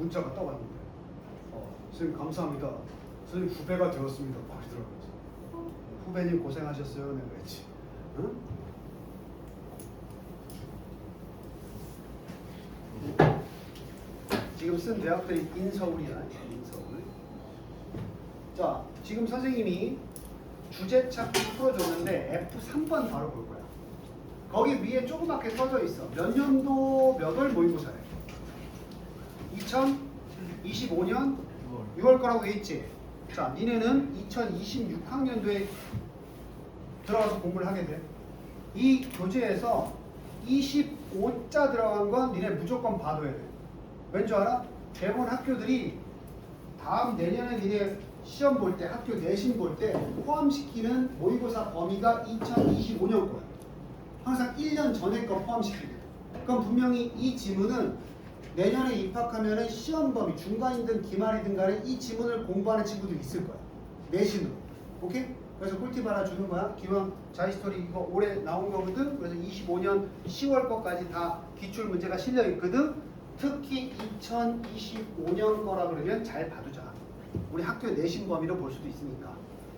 문자가 떠왔는데 선생님 감사합니다. 선생님 후배가 되었습니다. 막 이러더라고요. 후배님 고생하셨어요. 내가 그랬지. 응? 지금 쓴 대학들이 인서울이야. 인서울. 자, 지금 선생님이 주제 찾기 풀어줬는데 F3번 바로 볼 거야. 거기 위에 조그맣게 써져 있어. 몇 년도 몇 월 모의고사래? 2025년 6월 거라고 돼 있지. 자, 니네는 2026학년도에 들어가서 공부를 하게 돼. 이 교재에서 25자 들어간 건 니네 무조건 봐둬야 돼. 왠 줄 알아? 대부분 학교들이 다음 내년에 니네 시험 볼 때, 학교 내신 볼 때 포함시키는 모의고사 범위가 2025년 거야. 항상 1년 전에 거 포함시키거든. 그럼 분명히 이 지문은 내년에 입학하면은 시험 범위, 중간이든 기말이든 간에 이 지문을 공부하는 친구도 있을 거야. 내신으로. 오케이? 그래서 꿀팁 하나 주는 거야. 기왕 자이스토리 이거 올해 나온 거거든. 그래서 25년 10월 거까지 다 기출 문제가 실려 있거든. 특히 2025년 거라 그러면 잘 봐두자. 우리 학교 내신 범위로 볼 수도 있으니까.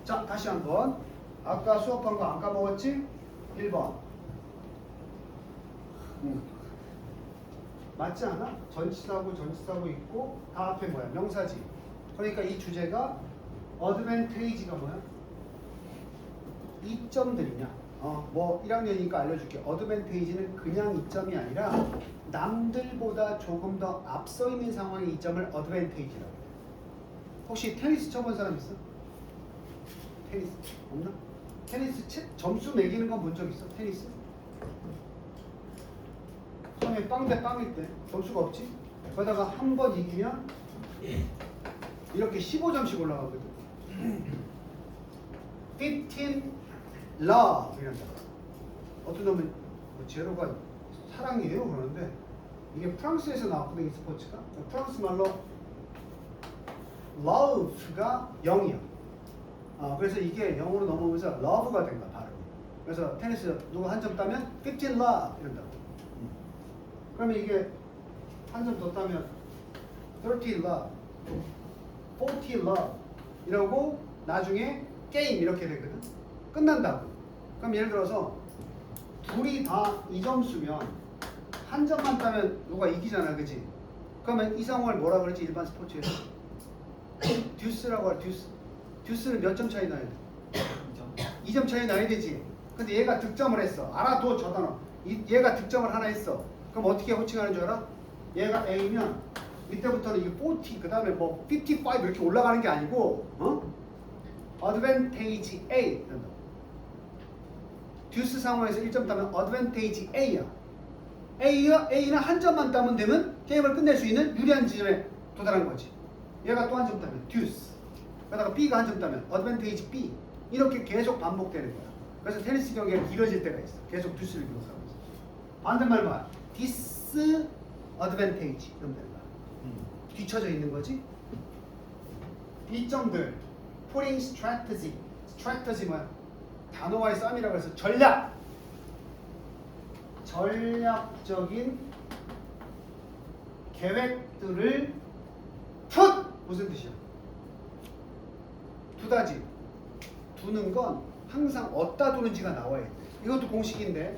자, 다시 한번. 아까 수업한 거 안 까먹었지? 1번. 맞지 않아? 전치사고 있고 다 앞에 뭐야? 명사지. 그러니까 이 주제가 어드밴테이지가 뭐야? 이점들이냐? 뭐 1학년이니까 알려줄게. 어드밴테이지는 그냥 이점이 아니라 남들보다 조금 더 앞서 있는 상황의 이점을 어드밴테이지라고 해. 혹시 테니스 쳐본 사람 있어? 테니스 없나? 테니스 점수 매기는 건 본 적 있어? 테니스? 처음에 빵 대 빵일 때 점수가 없지? 그러다가 한 번 이기면 이렇게 15점씩 올라가거든. 15 love 이란다. 어떤 놈은 제로가 사랑이에요 그러는데 이게 프랑스에서 나왔거든 이 스포츠가. 프랑스 말로 love가 0이야. 그래서 이게 0으로 넘어오면서 love가 된 거야 발음이. 그래서 테니스 누가 한 점 따면 15 love 이런다고. 그러면 이게 한 점 더 따면 30 love, 40 love 이러고 나중에 게임 이렇게 되거든. 끝난다고. 그럼 예를 들어서 둘이 다 2점수면 한 점만 따면 누가 이기잖아, 그치? 그러면 이 상황을 뭐라 그러지 일반 스포츠에서? 듀스라고 할 듀스. 듀스는 몇 점 차이 나야 돼? 2점 차이 나야 되지. 근데 얘가 득점을 했어. 알아둬 저 단어. 얘가 득점을 하나 했어. 그럼 어떻게 호칭하는 줄 알아? 얘가 A면 밑에부터는 이게 40, 그 다음에 뭐 55 이렇게 올라가는 게 아니고 어드밴테이지 A 이런다. 듀스 상황에서 1점 따면 어드밴테이지 A야. A는 한 점만 따면 되면 게임을 끝낼 수 있는 유리한 지점에 도달한 거지. 얘가 또 한 점 따면 듀스. 그러다가 B가 한 점 따면 어드밴테이지 B. 이렇게 계속 반복되는 거야. 그래서 테니스 경기가 길어질 때가 있어. 계속 듀스를 기록하고 있어. 반대말 봐. 디스어드밴테이지 이러면 되는 거야. 뒤쳐져 있는 거지. 이점들 putting strategy. strategy 뭐야? 단어와의 싸움이라고 해서 전략. 전략적인 계획들을 put 무슨 뜻이야? 두다지. 두는 건 항상 어디다 두는지가 나와야 돼. 이것도 공식인데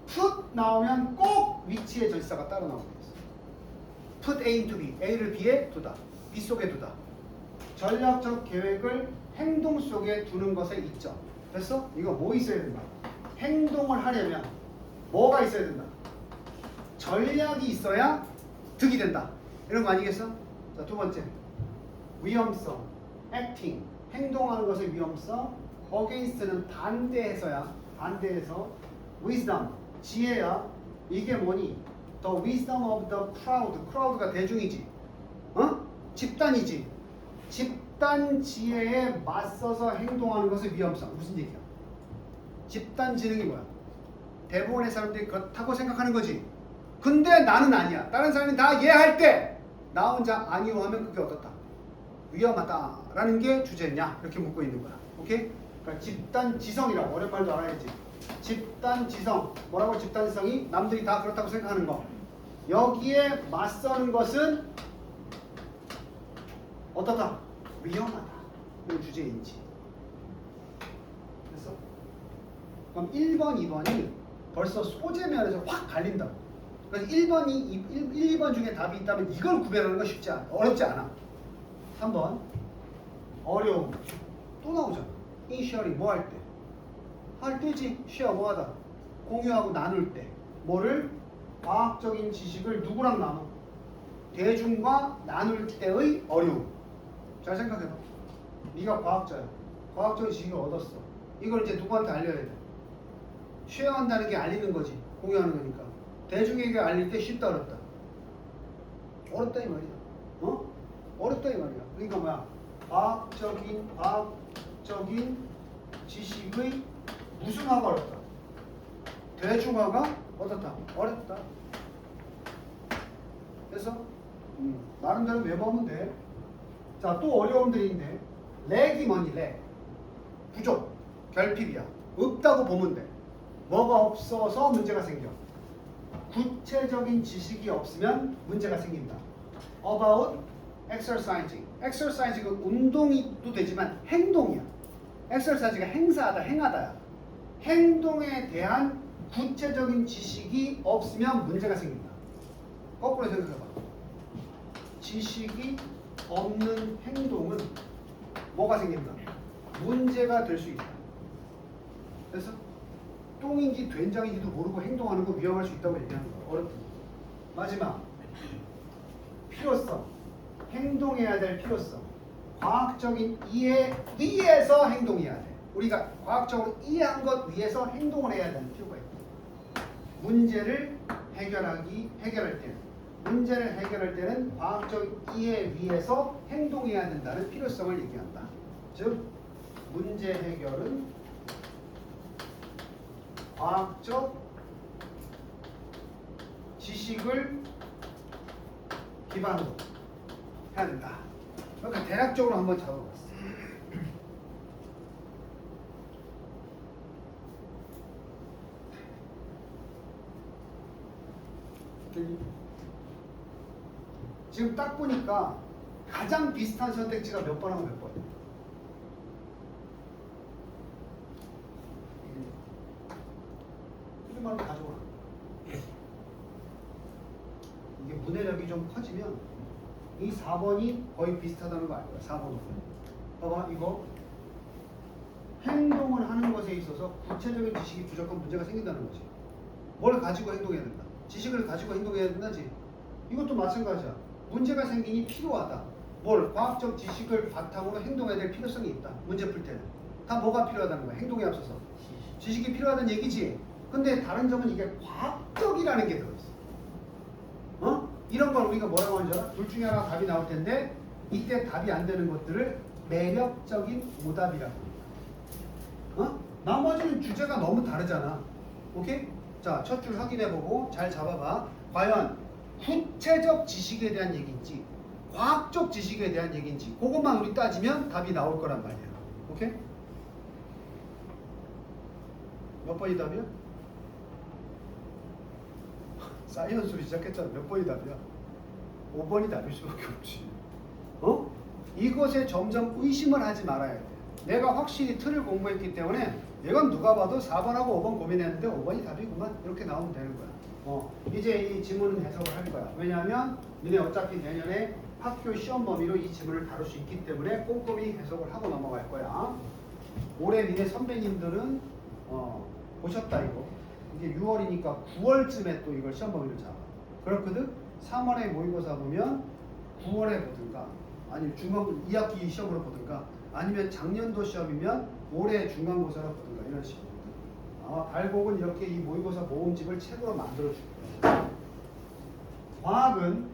put 나오면 꼭 위치의 절사가 따로 나오게 있어. put A into B. A를 B에 두다. B 속에 두다. 전략적 계획을 행동 속에 두는 것의 이점. 됐어? 이거 뭐 있어야 된다? 행동을 하려면 뭐가 있어야 된다? 전략이 있어야 득이 된다. 이런 거 아니겠어? 자, 두 번째. 위험성. acting. 행동하는 것의 위험성. against는 반대해서야. 반대해서. wisdom. 지혜야. 이게 뭐니? The wisdom of the crowd. crowd가 대중이지. 집단이지. 집단 지혜에 맞서서 행동하는 것의 위험성. 무슨 얘기야? 집단 지능이 뭐야? 대부분의 사람들이 그렇다고 생각하는 거지. 근데 나는 아니야. 다른 사람이 다 이해할 때 나 혼자 아니요 하면 그게 어떻다? 위험하다라는 게 주제냐? 이렇게 묻고 있는 거야. 오케이? 그러니까 집단 지성이라고 어려운 말도 알아야지. 집단 지성. 뭐라고 집단 지성이? 남들이 다 그렇다고 생각하는 거. 여기에 맞서는 것은 어떻다? 위험하다. 이 주제인지. 됐어? 그럼 1번, 2번이 벌써 소재 면에서 확 갈린다. 그래서 1번, 2번 중에 답이 있다면 이걸 구별하는 건 쉽지 않아. 어렵지 않아. 3번 어려움 또 나오잖아. 이시얼이 뭐 할 때? 할 때지. 시어 뭐하다? 공유하고 나눌 때. 뭐를? 과학적인 지식을 누구랑 나눠? 대중과 나눌 때의 어려움. 잘 생각해봐. 네가 과학자야. 과학적인 지식을 얻었어. 이걸 이제 누구한테 알려야 돼? 쉐어한다는 게 알리는 거지. 공유하는 거니까. 대중에게 알릴 때 쉽다 어렵다? 어렵다 이 말이야. 어? 어렵다 이 말이야. 그러니까 뭐야? 과학적인 지식의 무슨 화가 어렵다? 대중화가 어떻다? 어렵다. 그래서 나름대로 외워보면 돼. 자, 또 어려움들인데 렉이 뭐니? 렉. 부족, 결핍이야. 없다고 보면 돼. 뭐가 없어서 문제가 생겨. 구체적인 지식이 없으면 문제가 생긴다. About exercising. exercise가 운동도 되지만 행동이야. exercise가 행사하다, 행하다야. 행동에 대한 구체적인 지식이 없으면 문제가 생긴다. 거꾸로 생각해봐. 지식이 없는 행동은 뭐가 생긴다? 문제가 될 수 있다. 그래서 똥인지 된장인지도 모르고 행동하는 거 위험할 수 있다고 얘기하는 거야. 어렵다. 마지막 필요성. 행동해야 될 필요성. 과학적인 이해 위에서 행동해야 돼. 우리가 과학적으로 이해한 것 위에서 행동을 해야 되는 필요가 있다. 문제를 해결할 때는 과학적 이해 위에서 행동해야 된다는 필요성을 얘기한다. 즉 문제 해결은 과학적 지식을 기반으로 해야 된다. 그러니까 대략적으로 한번 잡아봤어. 지금 딱 보니까 가장 비슷한 선택지가 몇 번하고 몇 번? 이름만 가져와. 이게 문해력이 좀 커지면 이 4번이 거의 비슷하다는 거 알 거야. 4번, 5번. 봐봐, 이거 행동을 하는 것에 있어서 구체적인 지식이 부족한 문제가 생긴다는 거지. 뭘 가지고 행동해야 된다. 지식을 가지고 행동해야 된다지. 이것도 마찬가지야. 문제가 생기니 필요하다. 뭘? 과학적 지식을 바탕으로 행동해야 될 필요성이 있다. 문제 풀 때는. 다 뭐가 필요하다는 거야? 행동에 앞서서. 지식이 필요하다는 얘기지. 근데 다른 점은 이게 과학적이라는 게 들어있어. 어? 이런 걸 우리가 뭐라고 하는 줄 알아? 둘 중에 하나 답이 나올 텐데 이때 답이 안 되는 것들을 매력적인 오답이라고 합니다. 어? 나머지는 주제가 너무 다르잖아. 오케이? 자, 첫 줄 확인해보고 잘 잡아봐. 과연 구체적 지식에 대한 얘기인지 과학적 지식에 대한 얘기인지 그것만 우리 따지면 답이 나올 거란 말이야. 오케이? 몇 번이 답이야? 사이언스로 시작했잖아. 몇 번이 답이야? 5번이 답일 수밖에 없지. 어? 이것에 점점 의심을 하지 말아야 돼. 내가 확실히 틀을 공부했기 때문에 이건 누가 봐도 4번하고 5번 고민했는데 5번이 답이구만. 이렇게 나오면 되는 거야. 이제 이 지문은 해석을 할 거야. 왜냐하면 너네 어차피 내년에 학교 시험 범위로 이 지문을 다룰 수 있기 때문에 꼼꼼히 해석을 하고 넘어갈 거야. 올해 니네 선배님들은 보셨다 이거. 이게 6월이니까 9월쯤에 또 이걸 시험 범위를 잡아. 그렇거든? 3월에 모의고사 보면 9월에 보든가 아니면 중간 2학기 시험으로 보든가 아니면 작년도 시험이면 올해 중간고사로 보든가 이런 식으로. 발곡은 이렇게 이 모의고사 모음집을 책으로 만들어줄 거야. 과학은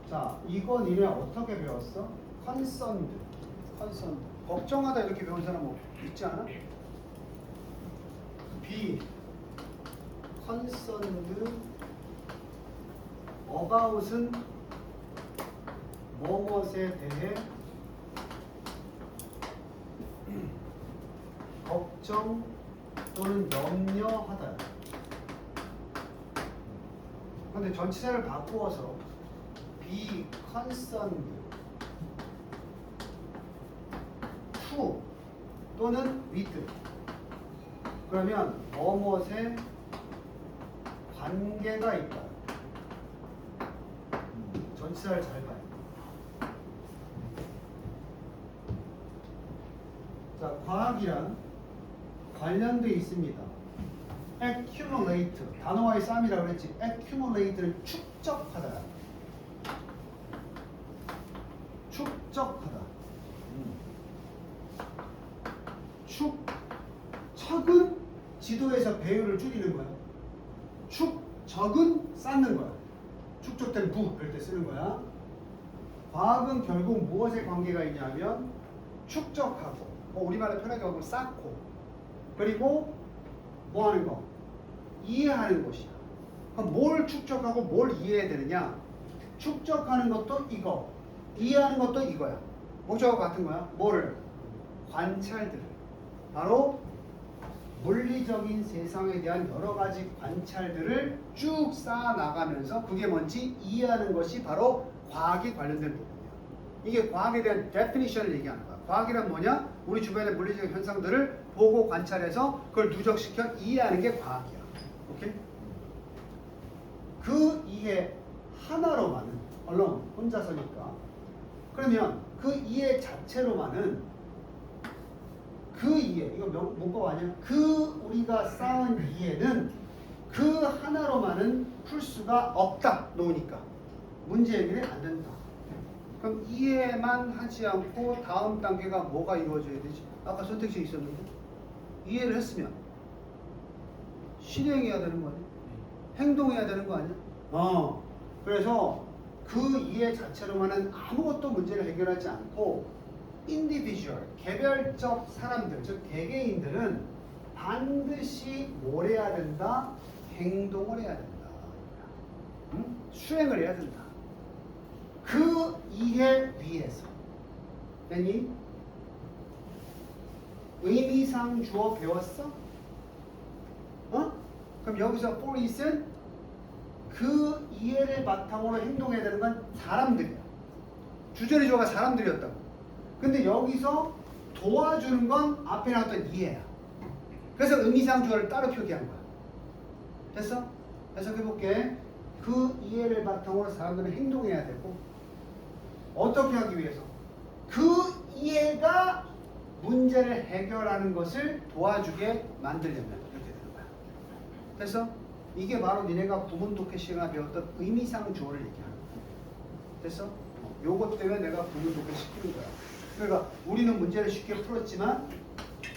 자 이거 니네 어떻게 배웠어? concerned. 걱정하다 이렇게 배운 사람 있지 않아? be concerned about은 무엇에 대해 걱정 또는 염려하다. 근데 전치사를 바꾸어서 be concerned to 또는 with. 그러면 뭐뭇에 관계가 있다. 전치사를 잘 봐요. 자, 과학이란 관련돼 있습니다. accumulate, 단어와의 싸움이라고 그랬지. accumulate는 축적하다. 축적하다. 척은 지도에서 배율을 줄이는 거야. 적은 쌓는 거야. 축적된 부 그럴 때 쓰는 거야. 과학은 결국 무엇에 관계가 있냐면 축적하고, 우리말로 편하게 하면 쌓고, 그리고 뭐 하는 거? 이해하는 것이야. 그럼 뭘 축적하고 뭘 이해해야 되느냐? 축적하는 것도 이거, 이해하는 것도 이거야. 목적과 같은 거야. 뭐를? 관찰들을. 바로 물리적인 세상에 대한 여러 가지 관찰들을 쭉 쌓아 나가면서 그게 뭔지 이해하는 것이 바로 과학에 관련된 부분이야. 이게 과학에 대한 definition을 얘기하는 거야. 과학이란 뭐냐? 우리 주변의 물리적 현상들을 보고 관찰해서 그걸 누적시켜 이해하는 게 과학이야. 오케이? 그 이해 하나로만은, 물론 혼자서니까. 그러면 그 이해 자체로만은 그 이해, 이거 문법 아니야? 그 우리가 쌓은 이해는 그 하나로만은 풀 수가 없다. 놓으니까 문제 해결이 안 된다. 그럼 이해만 하지 않고 다음 단계가 뭐가 이루어져야 되지? 아까 선택肢 있었는데 이해를 했으면 실행해야 되는 거 아니야? 행동해야 되는 거 아니야? 그래서 그 이해 자체로만은 아무것도 문제를 해결하지 않고 individual, 개별적 사람들, 즉 개개인들은 반드시 뭘 해야 된다? 행동을 해야 된다. 수행을 해야 된다. 그 이해 위에서. 아니, 의미상 주어 배웠어? 그럼 여기서 for it은 그 이해를 바탕으로 행동해야 되는 건 사람들이야. 주절의 주어가 사람들이었다고. 근데 여기서 도와주는 건 앞에 나왔던 이해야. 그래서 의미상 주어를 따로 표기한 거야. 됐어? 해석해볼게. 그 이해를 바탕으로 사람들은 행동해야 되고, 어떻게 하기 위해서? 그 이해가 문제를 해결하는 것을 도와주게 만들려면 이렇게 되는 거야. 됐어? 이게 바로 니네가 구문 독해 시간에 배웠던 의미상 주어를 얘기하는 거야. 됐어? 요것 때문에 내가 구문 독해 시키는 거야. 그러니까 우리는 문제를 쉽게 풀었지만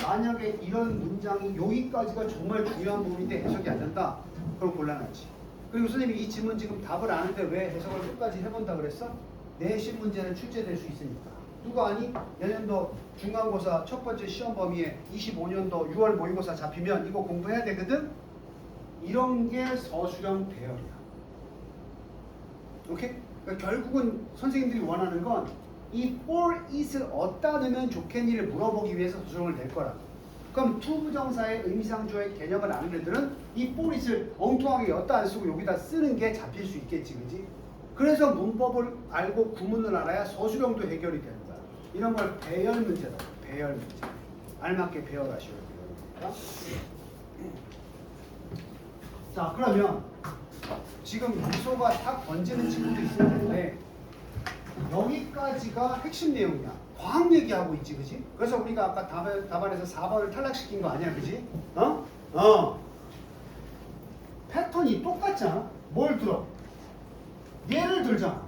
만약에 이런 문장이 여기까지가 정말 중요한 부분인데 해석이 안 된다. 그럼 곤란하지. 그리고 선생님이 이 질문 지금 답을 아는데 왜 해석을 끝까지 해본다 그랬어? 내신 문제는 출제될 수 있으니까. 누가 아니? 내년도 중간고사 첫 번째 시험 범위에 25년도 6월 모의고사 잡히면 이거 공부해야 되거든? 이런 게 서술형 배열이야. 오케이? 그러니까 결국은 선생님들이 원하는 건 이 for it을 어디다 넣으면 좋겠니를 물어보기 위해서 서술형을 낼 거라고. 그럼 to 부정사의 의미상주어의 개념을 아는 애들은 이 for it을 엉뚱하게 여기다 안 쓰고 여기다 쓰는 게 잡힐 수 있겠지, 그지? 그래서 문법을 알고 구문을 알아야 서술형도 해결이 되는 거야. 이런 걸 배열 문제다. 배열 문제. 알맞게 배열하시오. 자, 그러면 지금 미소가 탁 던지는 친구도 있을 텐데 여기까지가 핵심 내용이야. 과학 얘기하고 있지, 그지? 그래서 우리가 아까 답안에서 4번을 탈락시킨 거 아니야, 그지? 패턴이 똑같잖아. 뭘 들어? 예를 들잖아.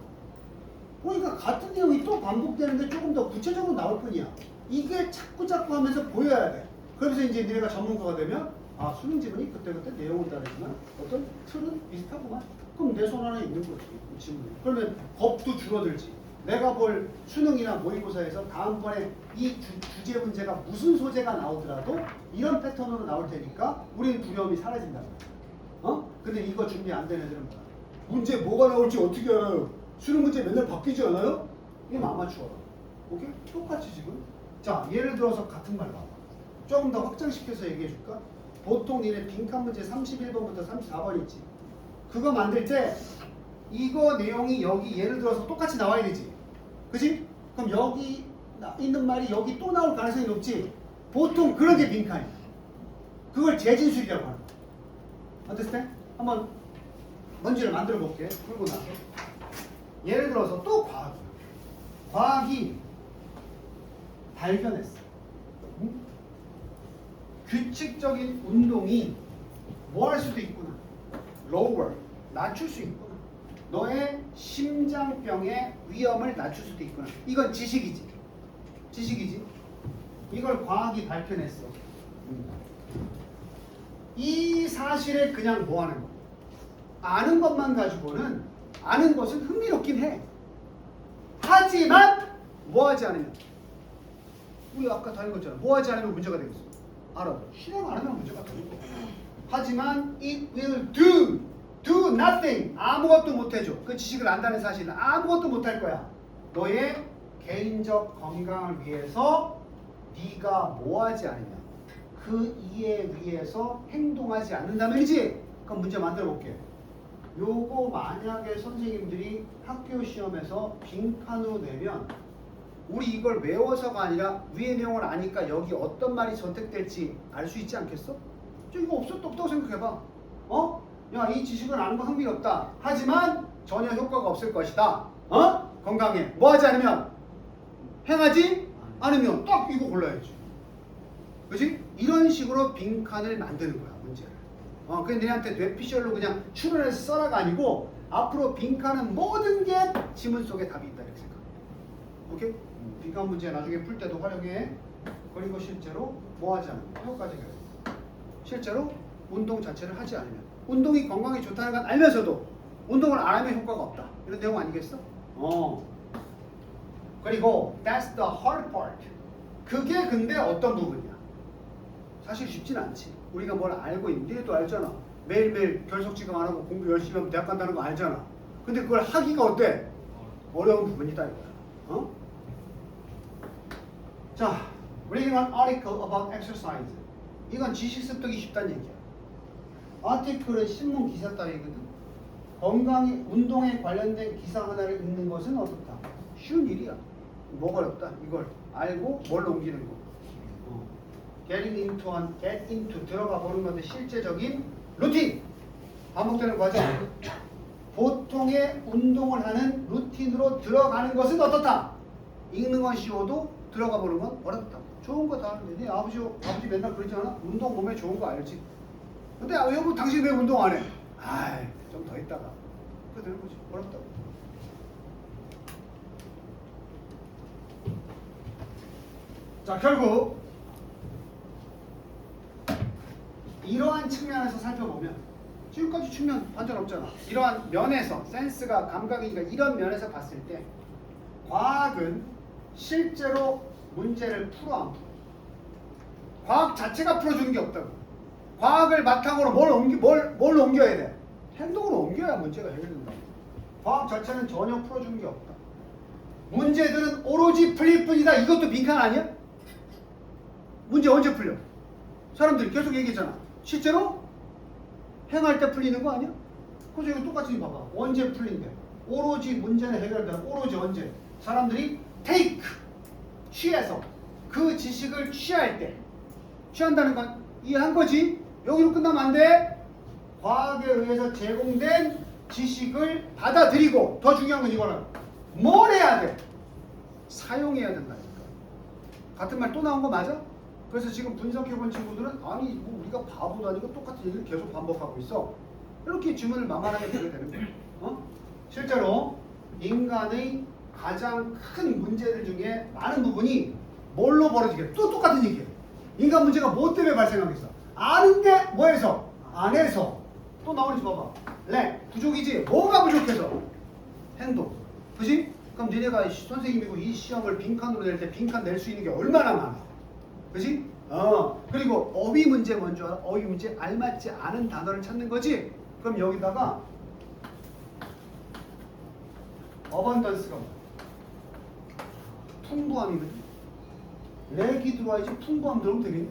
그러니까 같은 내용이 또 반복되는데 조금 더 구체적으로 나올 뿐이야. 이게 자꾸 하면서 보여야 돼. 그러면서 이제 니네가 전문가가 되면 수능 지문이 그때그때 내용은 다르지만 어떤 틀은 비슷하구만. 그럼 내 손 안에 있는 거지, 지문이. 그러면 겁도 줄어들지. 내가 볼 수능이나 모의고사에서 다음번에 이 주제 문제가 무슨 소재가 나오더라도 이런 패턴으로 나올 테니까 우리는 두려움이 사라진다는 거야. 근데 이거 준비 안 되는 애들은 뭐야? 문제 뭐가 나올지 어떻게 알아요? 수능 문제 맨날 바뀌지 않아요? 이건 아마추어라. 오케이? 똑같이 지금. 자, 예를 들어서 같은 말 봐봐. 조금 더 확장시켜서 얘기해 줄까? 보통 니네 빈칸 문제 31번부터 34번 있지. 그거 만들 때 이거 내용이 여기 예를 들어서 똑같이 나와야 되지. 그지? 그럼 여기 있는 말이 여기 또 나올 가능성이 높지. 보통 그런 게 빈칸이야. 그걸 재진술이라고 하는 거야. understand? 한번 문제를 만들어 볼게. 풀고 나서. 예를 들어서 또 과학이야. 과학이 발견했어. 응? 규칙적인 운동이 뭐 할 수도 있구나. lower, 낮출 수 있구나. 너의 심장병의 위험을 낮출 수도 있구나. 이건 지식이지. 지식이지. 이걸 과학이 밝혀냈어. 이 사실을 그냥 뭐 하는 거? 아는 것만 가지고는 아는 것은 흥미롭긴 해. 하지만 뭐 하지 않으면 우리 아까 다 읽었잖아. 뭐 하지 않으면 문제가 되겠어. 알아. 실행 안 하면 문제가 되는 거야. 하지만 it will do nothing. 아무것도 못해줘. 그 지식을 안다는 사실은 아무것도 못할 거야. 너의 개인적 건강을 위해서 네가 뭐 하지 않으면 그 이에 의해서 행동하지 않는다면이지. 그럼 문제 만들어 볼게. 요거 만약에 선생님들이 학교 시험에서 빈칸으로 내면 우리 이걸 외워서가 아니라 위의 내용을 아니까 여기 어떤 말이 선택될지 알 수 있지 않겠어? 저 이거 없다고 생각해봐. 어? 야, 이 지식을 아는 거 흥미롭다. 하지만 전혀 효과가 없을 것이다. 어? 건강에. 뭐 하지 않으면? 행하지 않으면 딱 이거 골라야지. 그치? 이런 식으로 빈칸을 만드는 거야, 문제를. 그냥 너한테 뇌피셜로 그냥 추론해서 써라가 아니고 앞으로 빈칸은 모든 게 지문 속에 답이 있다 이렇게 생각해. 오케이? 빈칸 문제 나중에 풀 때도 활용해. 그리고 실제로 뭐 하지 않으면 효과적이야. 실제로 운동 자체를 하지 않으면 운동이 건강에 좋다는 건 알면서도 운동을 안 하면 효과가 없다. 이런 내용 아니겠어? 그리고 that's the hard part. 그게 근데 어떤 부분이야? 사실 쉽진 않지. 우리가 뭘 알고 있는 니네도 알잖아. 매일매일 결석지각 안 하고 공부 열심히 하면 대학 간다는 거 알잖아. 근데 그걸 하기가 어때? 어려운 부분이다 이거야. 자, reading an article about exercise. 이건 지식 습득이 쉽다는 얘기야. 아티클은 신문 기사 따위거든. 건강에 운동에 관련된 기사 하나를 읽는 것은 어떻다? 쉬운 일이야. 뭐가 어렵다? 이걸 알고 뭘 옮기는 거. get into 들어가 보는 건데 실제적인 루틴 반복되는 과정. 보통의 운동을 하는 루틴으로 들어가는 것은 어떻다? 읽는 건 쉬워도 들어가 보는 건 어렵다. 좋은 거 다 하는데 네 아버지 맨날 그러지 않아? 운동 몸에 좋은 거 알지? 근데 여보 당신 왜 운동 안 해? 아이 좀 더 있다가 그거 되는 거지. 어렵다고. 자, 결국 이러한 측면에서 살펴보면 지금까지 측면 반전 없잖아. 이러한 면에서 센스가 감각이니까 이런 면에서 봤을 때 과학은 실제로 문제를 풀어 안 풀어. 과학 자체가 풀어주는 게 없다고. 과학을 바탕으로 뭘 옮겨야 돼? 행동으로 옮겨야 문제가 해결된다. 과학 자체는 전혀 풀어주는 게 없다. 문제들은 오로지 풀릴 뿐이다. 이것도 빈칸 아니야? 문제 언제 풀려? 사람들이 계속 얘기했잖아. 실제로 행할 때 풀리는 거 아니야? 그래서 이거 똑같이 봐봐. 언제 풀린대? 오로지 문제는 해결된다. 오로지 언제? 사람들이 take, 취해서 그 지식을 취할 때 취한다는 건 이해한 거지? 여기로 끝나면 안 돼. 과학에 의해서 제공된 지식을 받아들이고 더 중요한 건 이거는 뭘 해야 돼? 사용해야 된다니까. 같은 말 또 나온 거 맞아? 그래서 지금 분석해본 친구들은 아니 뭐 우리가 바보도 아니고 똑같은 얘기를 계속 반복하고 있어. 이렇게 질문을 만만하게 드려야 되는 거야. 실제로 인간의 가장 큰 문제들 중에 많은 부분이 뭘로 벌어지게? 또 똑같은 얘기야. 인간 문제가 뭐 때문에 발생하겠어? 아는데 뭐해서? 안 해서. 또 나오는지 봐봐. 부족이지. 뭐가 부족해서? 행동. 그지? 그럼 니네가 선생님이고 이 시험을 빈칸으로 낼 때 빈칸 낼 수 있는 게 얼마나 많아? 그지? 그리고 어휘 문제 뭔지 알아? 어휘 문제 알맞지 않은 단어를 찾는 거지? 그럼 여기다가 어번던스가 뭐야? 풍부함이거든. 렉이 들어와야지 풍부함 들어오면 되겠네.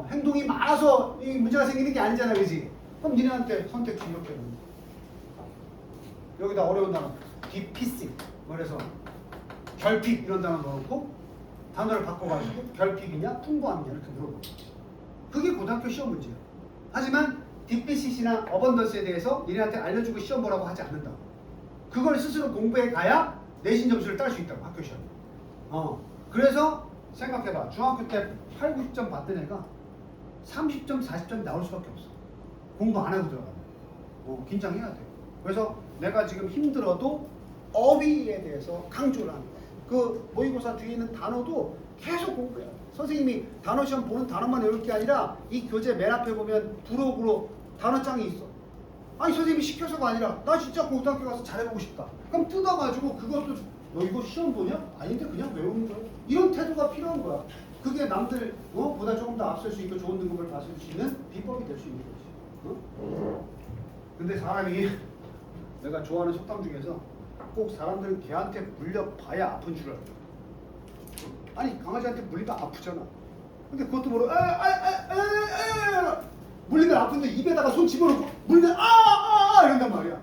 행동이 많아서 이 문제가 생기는 게 아니잖아, 그지? 그럼 니네한테 선택지 이렇게 넣는 거야. 여기다 어려운 단어, 디피싱, 그래서 결핍 이런 단어 넣어놓고 단어를 바꿔가지고 결핍이냐 풍부함이냐 이렇게 물어보는 거지. 그게 고등학교 시험 문제야. 하지만 DPCC나 어번던스에 대해서 니네한테 알려주고 시험 보라고 하지 않는다고. 그걸 스스로 공부해 가야 내신 점수를 딸 수 있다고 학교 시험에. 그래서 생각해봐. 중학교 때 8, 90점 받던 애가 30점, 40점이 나올 수밖에 없어. 공부 안 하고 들어가면. 긴장해야 돼. 그래서 내가 지금 힘들어도 어휘에 대해서 강조를 하는 거야. 그 모의고사 뒤에 있는 단어도 계속 공부해야 돼. 선생님이 단어 시험 보는 단어만 외울 게 아니라 이 교재 맨 앞에 보면 부록으로 단어장이 있어. 아니 선생님이 시켜서가 아니라 나 진짜 고등학교 가서 잘해보고 싶다. 그럼 뜯어가지고 그것도 너 이거 시험 보냐? 아닌데 그냥 외우는 거야. 이런 태도가 필요한 거야. 그게 남들 보다 조금 더 앞설 수 있고 좋은 등급을 받을 수 있는 비법이 될 수 있는 거지. 근데 사람이 내가 좋아하는 속담 중에서 꼭 사람들은 개한테 물려봐야 아픈 줄 알아. 아니 강아지한테 물리면 아프잖아. 근데 그것도 모르고 물리면 아픈데 입에다가 손 집어넣고 물리면 이런단 말이야.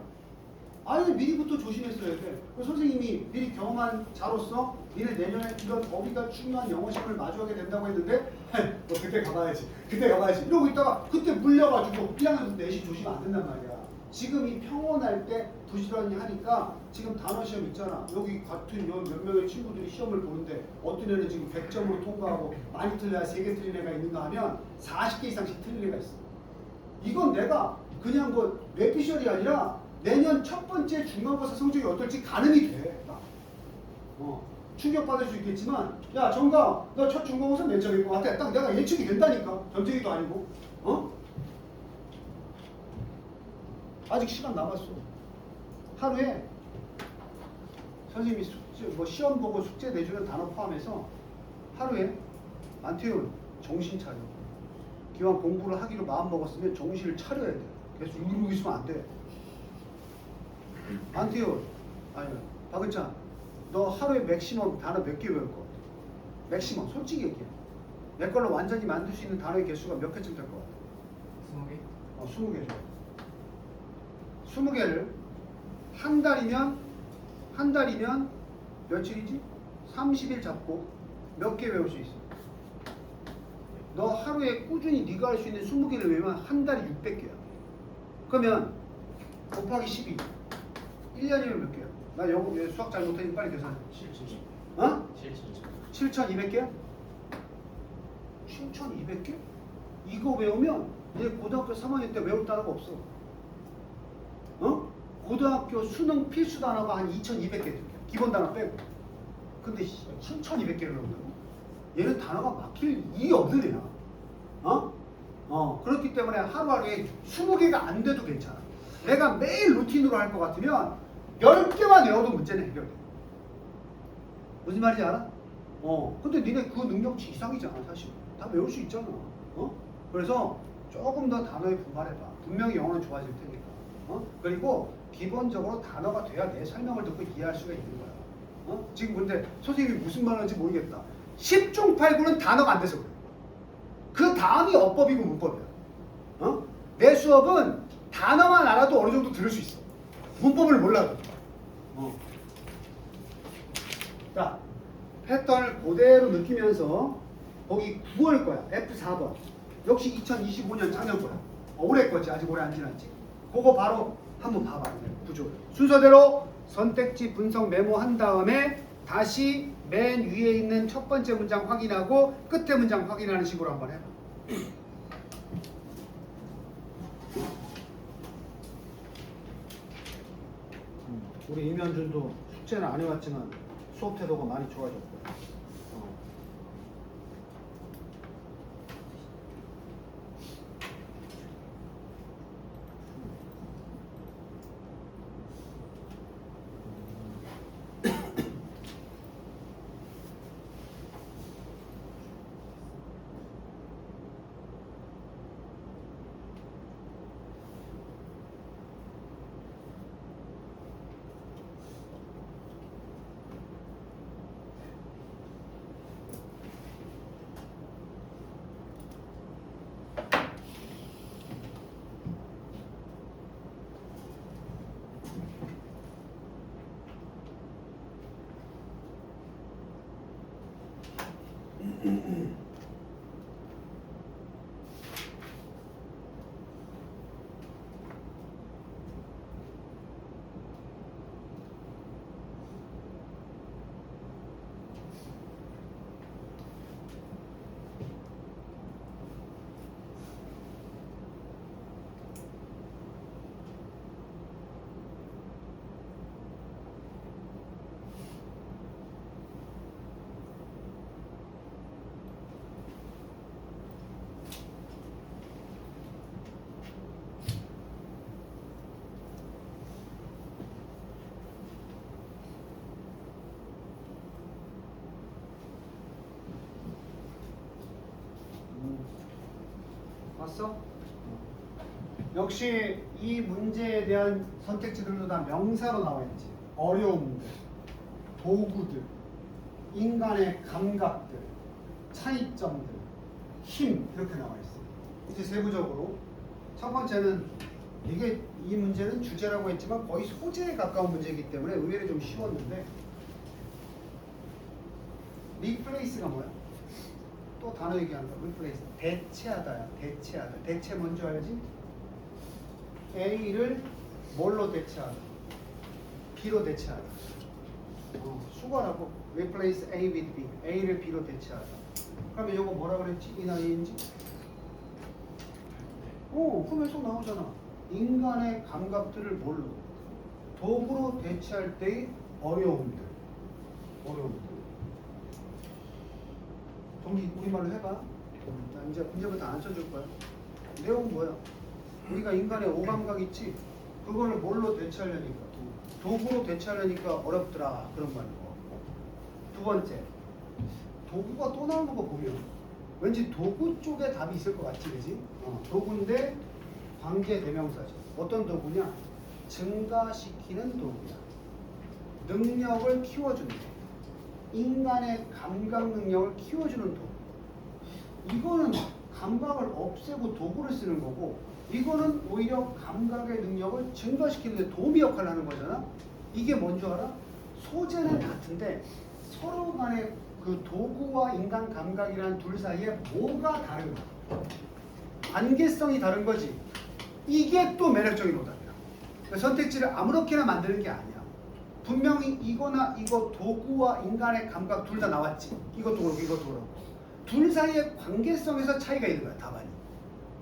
아니 미리부터 조심했어야 돼. 선생님이 미리 경험한 자로서 니네 내년에 이런 어휘가 중요한 영어 시험을 마주하게 된다고 했는데 너 그때 가봐야지 이러고 있다가 그때 물려가지고 1학년 내신 조심 안 된단 말이야. 지금 이 평온할 때 부지런히 하니까 지금 단어 시험 있잖아. 여기 같은 몇 명의 친구들이 시험을 보는데 어떤 애는 지금 100점으로 통과하고 많이 틀려야 3개 틀린 애가 있는가 하면 40개 이상씩 틀린 애가 있어. 이건 내가 그냥 뭐 뇌피셜이 아니라 내년 첫 번째 중간고사 성적이 어떨지 가늠이 돼. 충격받을 수 있겠지만 야 정가 너 첫 중간고사 몇 점일 것 같아? 딱 내가 예측이 된다니까. 점쟁이도 아니고. 아직 시간 남았어. 하루에 선생님이 시험 보고 숙제 내주는 단어 포함해서 하루에 안태훈 정신 차려. 기왕 공부를 하기로 마음 먹었으면 정신을 차려야 돼. 계속 이러고 있으면 안 돼. 안태훈 아니 박은찬 너 하루에 맥시멈 단어 몇 개 외울 것 같아? 맥시멈 솔직히 얘기해. 내 걸로 완전히 만들 수 있는 단어의 개수가 몇 개쯤 될 것 같아? 20개? 20개 줘. 20개를 한 달이면 며칠이지? 30일 잡고 몇 개 외울 수 있어? 너 하루에 꾸준히 네가 할 수 있는 20개를 외우면 한 달에 600개야. 그러면 곱하기 12 1년이면 몇 개야? 나 영어 수학 잘 못하니 빨리 계산해. 7,200개야? 7,200개? 이거 외우면 이제 고등학교 3학년 때 외울 단어가 없어. 고등학교 수능 필수 단어가 한 2,200개 돼요. 기본 단어 빼고. 근데 7,200개를 외운다고? 얘는 단어가 막힐 일이 없는 애야. 그렇기 때문에 하루하루에 20개가 안 돼도 괜찮아. 내가 매일 루틴으로 할 것 같으면 10개만 외워도 문제는 해결돼. 무슨 말인지 알아? 근데 니네 그 능력치 이상이잖아 사실. 다 외울 수 있잖아. 그래서 조금 더 단어에 분발해봐. 분명히 영어는 좋아질 테니까. 그리고 기본적으로 단어가 돼야 내 설명을 듣고 이해할 수가 있는 거야. 지금 근데 선생님이 무슨 말 하는지 모르겠다. 10중 8구는 단어가 안 돼서 그래. 그 다음이 어법이고 문법이야. 내 수업은 단어만 알아도 어느 정도 들을 수 있어. 문법을 몰라도. 자, 패턴을 그대로 느끼면서 거기 9월 거야. F4번. 역시 2025년 작년 거야. 올해 거지. 아직 오래 안 지났지. 그거 바로 한번 봐봐. 구조. 순서대로 선택지 분석 메모한 다음에 다시 맨 위에 있는 첫 번째 문장 확인하고 끝에 문장 확인하는 식으로 한번 해봐. 우리 임현준도 숙제는 안 해왔지만 수업 태도가 많이 좋아졌고. 나왔어? 역시 이 문제에 대한 선택지들도 다 명사로 나와 있지. 어려움들, 도구들, 인간의 감각들, 차이점들, 힘 이렇게 나와 있어. 이제 세부적으로 첫 번째는 이게 이 문제는 주제라고 했지만 거의 소재에 가까운 문제이기 때문에 의외로 좀 쉬웠는데 replace가 뭐야? 또 단어 얘기한다. replace 대체하다야. 대체하다. 대체 뭔지 알지? A를 뭘로 대체하다? B로 대체하다. 수거라고 replace A with B. A를 B로 대체하다. 그러면 이거 뭐라 그랬지? 이나 A인지? 그러면 속 나오잖아. 인간의 감각들을 뭘로? 도구로 대체할 때의 어려움들. 정리 우리말로 해봐. 자, 이제 문제부터 안 써줄 거야. 내용은 뭐야? 우리가 인간의 오감각 있지? 그거를 뭘로 대체하려니까? 도구로 대체하려니까 어렵더라. 그런 말이고. 두 번째, 도구가 또 나오는 거 보면 왠지 도구 쪽에 답이 있을 것 같지, 그지? 도구인데 관계 대명사죠. 어떤 도구냐? 증가시키는 도구야. 능력을 키워주는 거. 인간의 감각 능력을 키워주는 도구. 이거는 감각을 없애고 도구를 쓰는 거고, 이거는 오히려 감각의 능력을 증가시키는 데 도움이 역할을 하는 거잖아. 이게 뭔 줄 알아? 소재는 같은데 서로 간에 그 도구와 인간 감각이라는 둘 사이에 뭐가 다른가? 관계성이 다른 거지. 이게 또 매력적인 오답이야. 선택지를 아무렇게나 만드는 게 아니야. 분명히 이거나 이거 도구와 인간의 감각 둘 다 나왔지. 이것도 그렇고 이것도 그렇고. 둘 사이의 관계성에서 차이가 있는 거야, 답안이.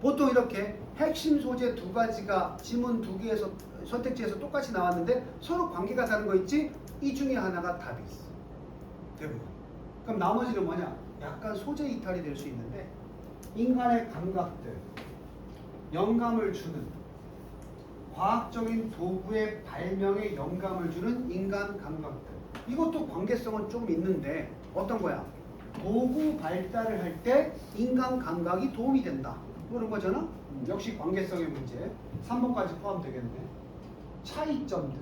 보통 이렇게 핵심 소재 두 가지가 지문 두 개에서 선택지에서 똑같이 나왔는데 서로 관계가 다른 거 있지? 이 중에 하나가 답이 있어. 대부분. 그럼 나머지는 뭐냐? 약간 소재 이탈이 될 수 있는데 인간의 감각들, 영감을 주는 과학적인 도구의 발명에 영감을 주는 인간 감각들. 이것도 관계성은 조금 있는데 어떤 거야? 도구 발달을 할 때 인간 감각이 도움이 된다. 그런 거잖아? 역시 관계성의 문제. 3번까지 포함되겠네. 차이점들.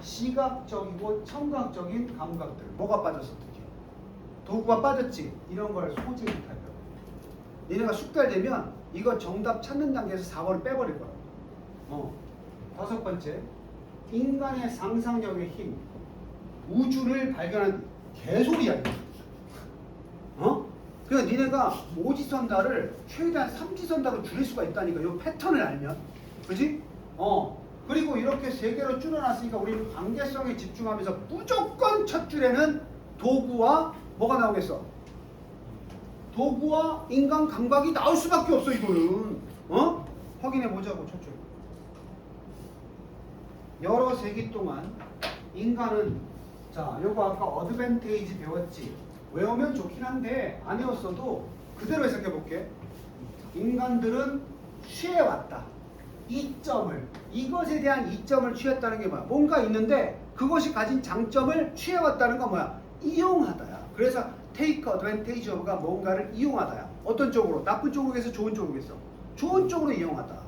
시각적이고 청각적인 감각들. 뭐가 빠졌어? 특히 도구가 빠졌지? 이런 걸 소재 이탈이라고. 얘네가 숙달되면 이거 정답 찾는 단계에서 4번을 빼버릴 거야. 다섯 번째, 인간의 상상력의 힘. 우주를 발견한 개소리야. 그러니까 니네가 오지선다를 최대한 삼지선다로 줄일 수가 있다니까. 이 패턴을 알면. 그지? 그리고 이렇게 세 개로 줄여놨으니까 우리는 관계성에 집중하면서 무조건 첫 줄에는 도구와 뭐가 나오겠어? 도구와 인간 감각이 나올 수밖에 없어, 이거는. 확인해 보자고, 첫 줄. 여러 세기 동안 인간은, 자, 요거 아까 어드밴테이지 배웠지? 외우면 좋긴 한데 안 외웠어도 그대로 해석해 볼게. 인간들은 취해왔다. 이점을, 이것에 대한 이점을 취했다는 게 뭐야? 뭔가 있는데 그것이 가진 장점을 취해왔다는 건 뭐야? 이용하다야. 그래서 take advantage of가 뭔가를 이용하다야. 어떤 쪽으로? 나쁜 쪽으로겠어? 좋은 쪽으로겠어? 좋은 쪽으로 이용하다.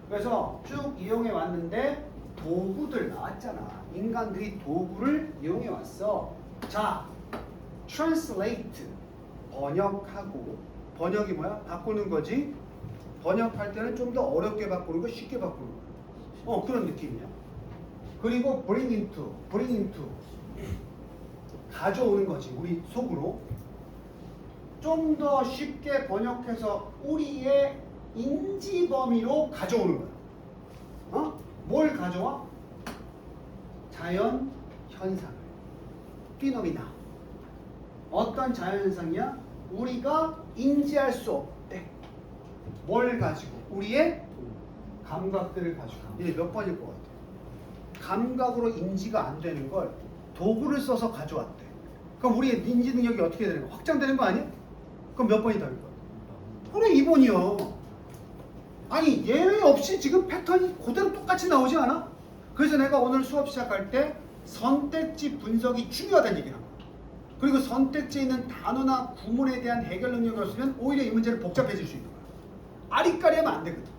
그래서 쭉 이용해 왔는데 도구들 나왔잖아. 인간들이 도구를 이용해 왔어. 자, translate, 번역하고. 번역이 뭐야? 바꾸는 거지. 번역할 때는 좀 더 어렵게 바꾸는 거, 쉽게 바꾸는 거. 그런 느낌이야. 그리고 bring into. 가져오는 거지, 우리 속으로. 좀 더 쉽게 번역해서 우리의 인지 범위로 가져오는 거야. 뭘 가져와? 자연 현상을. 피노미나. 어떤 자연 현상이야? 우리가 인지할 수 없대. 뭘 가지고? 우리의 감각들을 가지고. 이게 몇 번일 것 같아? 감각으로 인지가 안 되는 걸 도구를 써서 가져왔대. 그럼 우리의 인지 능력이 어떻게 되는 거야? 확장되는 거 아니야? 그럼 몇 번이 다를 거야? 그래, 2번이요. 아니, 예외 없이 지금 패턴이 그대로 똑같이 나오지 않아? 그래서 내가 오늘 수업 시작할 때 선택지 분석이 중요하다는 얘기를 한 거야. 그리고 선택지에 있는 단어나 구문에 대한 해결 능력이 없으면 오히려 이 문제는 복잡해질 수 있는 거야. 아리까리하면 안 되거든.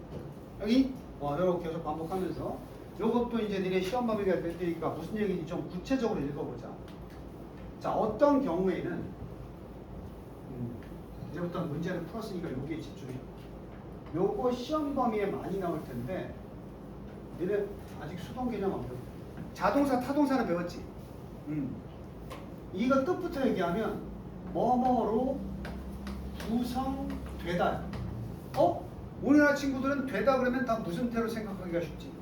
여기 이렇게 계속 반복하면서 요것도 이제 니네 시험 범위가 되니까 무슨 얘기인지 좀 구체적으로 읽어보자. 자, 어떤 경우에는 이제부터 문제를 풀었으니까 여기에 집중해. 요거 시험 범위에 많이 나올 텐데 니네 아직 수동 개념 안 배웠어. 자동사, 타동사는 배웠지? 이거 뜻부터 얘기하면 뭐뭐로 구성되다. 우리나라 친구들은 되다 그러면 다 무슨 태로 생각하기가 쉽지.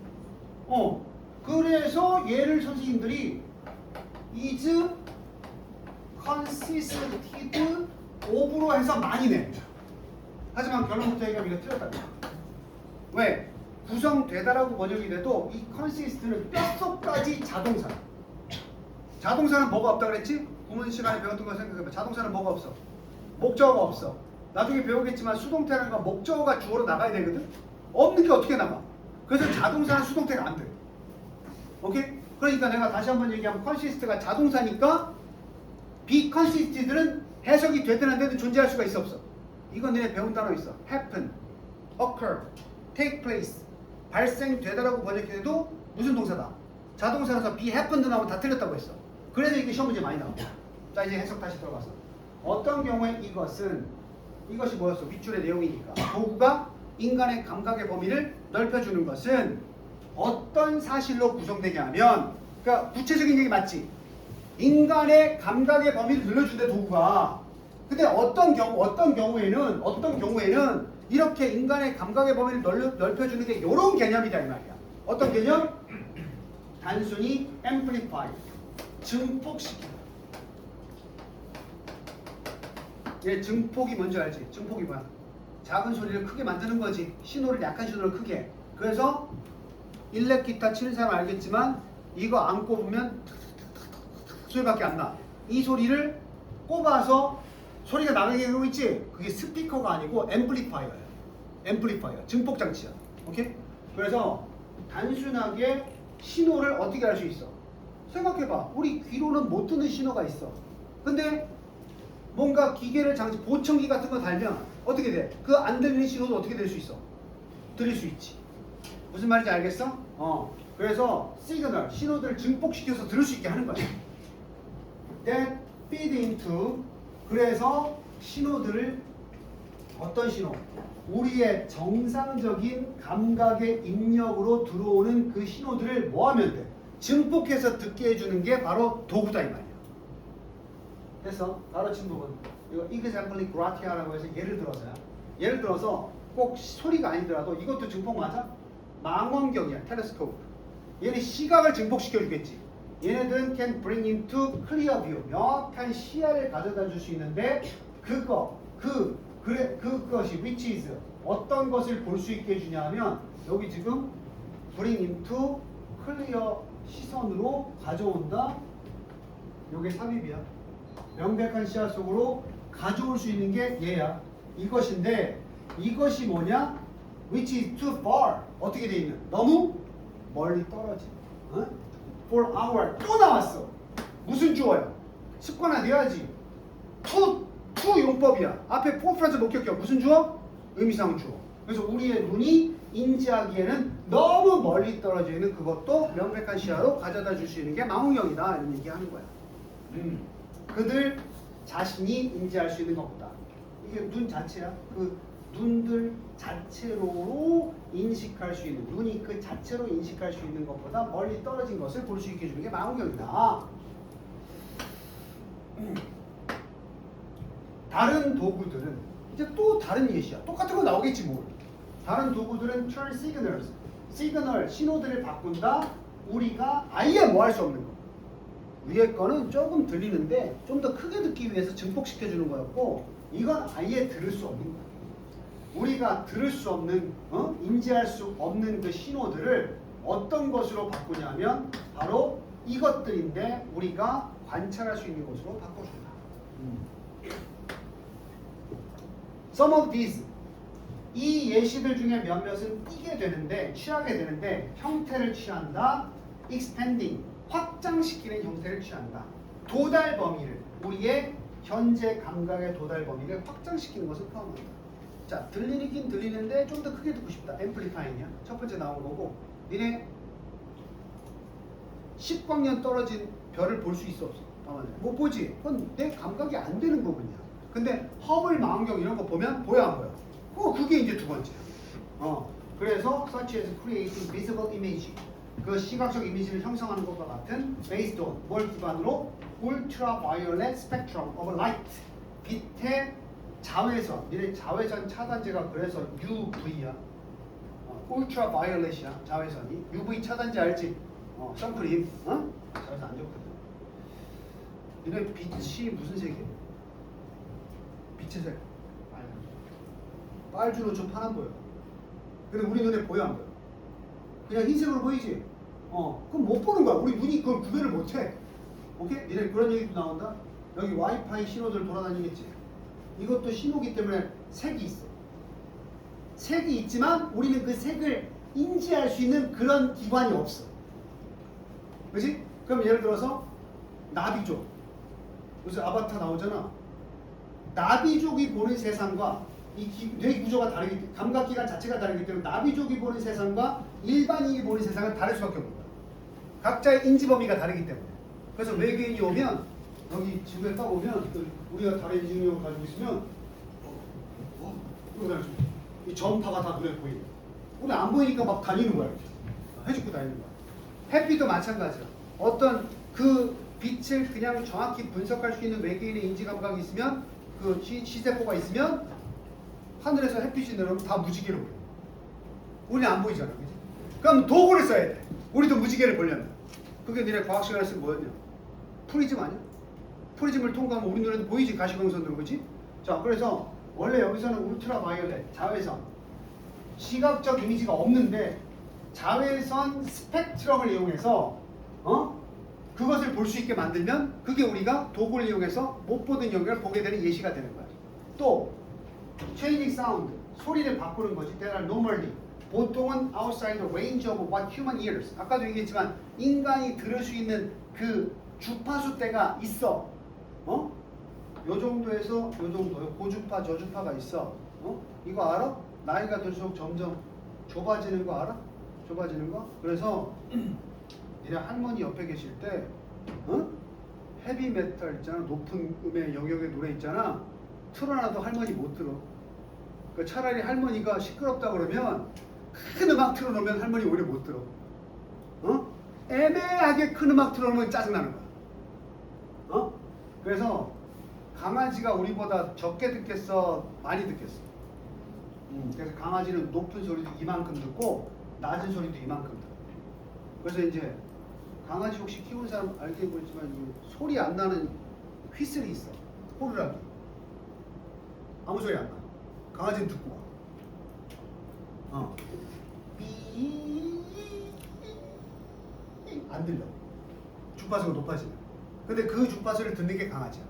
그래서 얘를 선생님들이 is consisted of로 해서 많이 내. 하지만 결론부터 얘기하면 이거 틀렸다. 왜? 구성되다라고 번역이 돼도 이 consist는 뼛속까지 자동사야. 자동사는 뭐가 없다 그랬지? 구문 시간에 배웠던 거 생각해봐. 자동사는 뭐가 없어? 목적어가 없어. 나중에 배우겠지만 수동태라는 건 목적어가 주어로 나가야 되거든? 없는 게 어떻게 나가? 그래서 자동사는 수동태가 안 돼. 오케이? 그러니까 내가 다시 한번 얘기하면 consist가 자동사니까 비consisted는 해석이 되든 안 되든 존재할 수가 있어 없어? 이건 너네 배운 단어 있어. happen, occur, take place. 발생되다라고 번역해도 무슨 동사다? 자동사라서 be happened 나오면 다 틀렸다고 했어. 그래서 이게 시험 문제 많이 나와. 자, 이제 해석 다시 들어가서 어떤 경우에 이것이 뭐였어? 밑줄의 내용이니까 도구가 인간의 감각의 범위를 넓혀주는 것은 어떤 사실로 구성되게 하면, 그러니까 구체적인 얘기 맞지? 인간의 감각의 범위를 늘려준대 도구가. 근데 어떤 경우에는 이렇게 인간의 감각의 범위를 넓혀주는 게 이런 개념이다 이 말이야. 어떤 개념? 단순히 amplify, 증폭시키다. 얘 증폭이 뭔지 알지? 증폭이 뭐야? 작은 소리를 크게 만드는 거지. 신호를 약한 신호를 크게. 그래서 일렉 기타 치는 사람 알겠지만 이거 안 꼽으면 소리밖에 안 나. 이 소리를 꼽아서 소리가 나게 하고 있지? 그게 스피커가 아니고 앰플리파이어야. 앰플리파이어. 증폭 장치야. 오케이? 그래서 단순하게 신호를 어떻게 할 수 있어? 생각해봐. 우리 귀로는 못 듣는 신호가 있어. 근데 뭔가 기계를 보청기 같은 거 달면 어떻게 돼? 그 안 들리는 신호도 어떻게 될 수 있어? 들릴 수 있지. 무슨 말인지 알겠어? 그래서 시그널, 신호들을 증폭시켜서 들을 수 있게 하는 거야. That feed into. 그래서 신호들을 어떤 신호? 우리의 정상적인 감각의 입력으로 들어오는 그 신호들을 뭐 하면 돼? 증폭해서 듣게 해주는 게 바로 도구다 이 말이야. 됐어? 가르친 부분. 이거 exampli gratia라고 해서 예를 들어서 꼭 소리가 아니더라도 이것도 증폭 맞아? 망원경이야. 텔레스코프. 얘는 시각을 증폭시켜 주겠지. 얘네들은 can bring into clear view. 명확한 시야를 가져다 줄 수 있는데 그것이 which is 어떤 것을 볼 수 있게 해주냐 하면 여기 지금 bring into clear 시선으로 가져온다. 요게 삽입이야. 명백한 시야 속으로 가져올 수 있는 게 얘야. 이것인데 이것이 뭐냐? which is too far. 어떻게 돼 있는? 너무 멀리 떨어진. for our. 또 나왔어. 무슨 주어야? 습관화돼야지. to 용법이야. 앞에 for 프라즈 못 껴. 무슨 주어? 의미상 주어. 그래서 우리의 눈이 인지하기에는 너무 멀리 떨어져 있는 그것도 명백한 시야로 가져다 줄 수 있는 게 망원경이다 이런 얘기하는 거야. 그들 자신이 인지할 수 있는 것보다 이게 눈 자체야. 그 눈들 자체로 인식할 수 있는, 눈이 그 자체로 인식할 수 있는 것보다 멀리 떨어진 것을 볼 수 있게 해주는 게 망원경이다. 다른 도구들은 이제 또 다른 예시야. 똑같은 거 나오겠지 뭘. 다른 도구들은 turn signals, 시그널, 신호들을 바꾼다. 우리가 아예 뭐 할 수 없는 거. 위에 거는 조금 들리는데 좀 더 크게 듣기 위해서 증폭시켜주는 거였고, 이건 아예 들을 수 없는 거야. 우리가 들을 수 없는, 인지할 수 없는 그 신호들을 어떤 것으로 바꾸냐면 바로 이것들인데 우리가 관찰할 수 있는 것으로 바꿔준다. Some of these, 이 예시들 중에 몇몇은 띄게 되는데, 취하게 되는데 형태를 취한다. expanding, 확장시키는 형태를 취한다. 도달 범위를, 우리의 현재 감각의 도달 범위를 확장시키는 것을 포함한다. 자, 들리긴 들리는데 좀 더 크게 듣고 싶다. 앰플리파잉이야. 첫 번째 나온 거고. 니네 10광년 떨어진 별을 볼 수 있어 없어? 못 보지. 그건 내 감각이 안 되는 부분이야. 근데 허블 망원경 이런 거 보면 보여 안 보여? 그게 이제 두 번째야. 그래서 such as creating visible image. 그 시각적 이미지를 형성하는 것과 같은 based on 뭘 기반으로 ultraviolet spectrum of light. 빛의 자외선. 니네 자외선 차단제가 그래서 UV야. ultraviolet이야. 자외선이. UV 차단제 알지? 선크림. 자외선 안 좋거든. 니네 빛이 무슨 색이야? 빛의 색. 빨주노 좀 파란 보여. 근데 우리 눈에 보여 안 보여? 그냥 흰색으로 보이지? 그럼 못 보는 거야. 우리 눈이 그걸 구별을 못 해. 오케이? 니네 그런 얘기도 나온다? 여기 와이파이 신호들 돌아다니겠지? 이것도 신호기 때문에 색이 있어. 색이 있지만 우리는 그 색을 인지할 수 있는 그런 기관이 없어. 그지? 그럼 예를 들어서 나비족. 요새 아바타 나오잖아. 나비족이 보는 세상과 이 뇌 구조가 다르기 때문에 감각기관 자체가 다르기 때문에 나비족이 보는 세상과 일반인이 보는 세상은 다를 수밖에 없는 거야. 각자의 인지 범위가 다르기 때문에. 그래서 외계인이 오면 여기 지구에 딱 오면 우리가 다른 인지능력을 가지고 있으면 이 전파가 다 눈에 보이는 거야. 우리 안 보이니까 막 다니는 거야. 이렇게. 해주고 다니는 거야. 햇빛도 마찬가지야. 어떤 그 빛을 그냥 정확히 분석할 수 있는 외계인의 인지 감각이 있으면 그 시세포가 있으면 하늘에서 햇빛이 내려오면 다 무지개로 보여. 우리는 안 보이잖아. 그치? 그럼 도구를 써야 돼. 우리도 무지개를 보려면. 그게 니네 과학 시간에 쓴 뭐였냐? 프리즘 아니야? 프리즘을 통과하면 우리 눈에도 보이지. 가시광선으로. 그치? 자, 그래서 원래 여기서는 울트라바이올렛, 자외선, 시각적 이미지가 없는데 자외선 스펙트럼을 이용해서 그것을 볼 수 있게 만들면 그게 우리가 도구를 이용해서 못 보던 영역을 보게 되는 예시가 되는 거야. 또 changing sound, 소리를 바꾸는 거지. That are normally 보통은 outside the range of what human ears. 아까도 얘기했지만 인간이 들을 수 있는 그 주파수대가 있어. 요 정도에서 요 정도, 고주파, 저주파가 있어. 이거 알아? 나이가 들수록 점점 좁아지는 거 알아? 좁아지는 거? 그래서 니네 할머니 옆에 계실 때 헤비메탈 있잖아. 높은 음의 영역의 노래 있잖아. 틀어놔도 할머니 못 들어. 그러니까 차라리 할머니가 시끄럽다 그러면 큰 음악 틀어놓으면 할머니 오히려 못 들어. 애매하게 큰 음악 틀어놓으면 짜증나는 거야. 그래서 강아지가 우리보다 적게 듣겠어? 많이 듣겠어? 그래서 강아지는 높은 소리도 이만큼 듣고 낮은 소리도 이만큼 들어. 그래서 이제 강아지 혹시 키우는 사람 알게 모르지만 소리 안 나는 휘슬이 있어. 호루라기. 아무 소리 안 나. 강아지는 듣고 와. 안 들려. 주파수가 높아지면. 근데 그 주파수를 듣는 게 강아지야.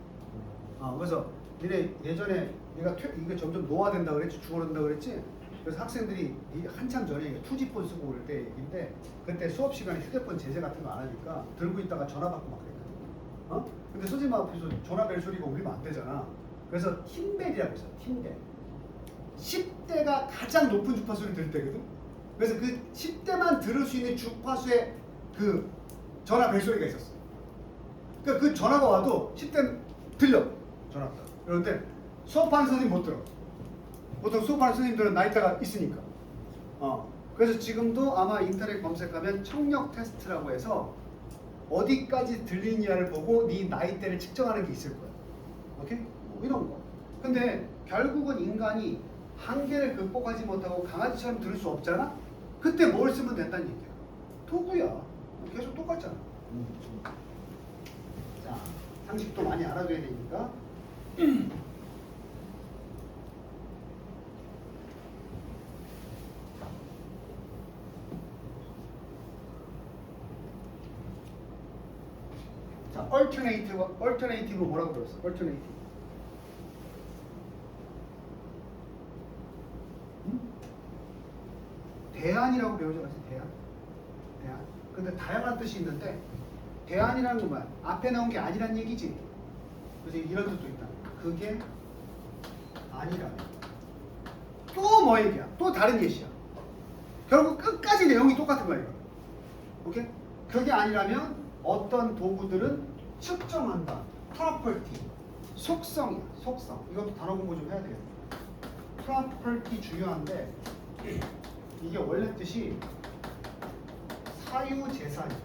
그래서 니네 예전에 얘가 이게 점점 노화된다 그랬지, 죽어간다 그랬지. 그래서 학생들이 한참 전에 투지폰 쓰고 그럴 때 얘기인데 그때 수업 시간에 휴대폰 제재 같은 거 안 하니까 들고 있다가 전화 받고 막 그랬거든. 근데 선생님 앞에서 전화 벨 소리가 울리면 안 되잖아. 그래서 팀벨이라고 있어. 팀벨. 10대가 가장 높은 주파수를 들을 때거든. 그래서 그 10대만 들을 수 있는 주파수의 그 전화 벨 소리가 있었어. 그러니까 그 전화가 와도 10대는 들려. 전화가. 그런데 수업하는 선생님 못 들어. 보통 수업하는 선생님들은 나이대가 있으니까. 그래서 지금도 아마 인터넷 검색하면 청력 테스트라고 해서 어디까지 들리냐를 보고 네 나이대를 측정하는 게 있을 거야. 오케이? 뭐 이런 거. 근데 결국은 인간이 한계를 극복하지 못하고 강아지처럼 들을 수 없잖아? 그때 뭘 쓰면 된다는 얘기야. 도구야. 계속 똑같잖아. 자, 상식도 많이 알아둬야 되니까. 자, alternative 뭐라고 들었어? alternative. 대안이라고 배우지 않았어요? 대안. 근데 다양한 뜻이 있는데 대안이라는 건 뭐야? 앞에 나온 게 아니란 얘기지. 그래서 이런 뜻도 있다. 그게 아니라면. 또 뭐 얘기야? 또 다른 예시야. 결국 끝까지 내용이 똑같은 거야, 이거. 오케이? 그게 아니라면 어떤 도구들은 측정한다. property. 속성이야, 속성. 이것도 단어 공부 좀 해야 되겠다. property 중요한데 이게 원래 뜻이 사유재산이야.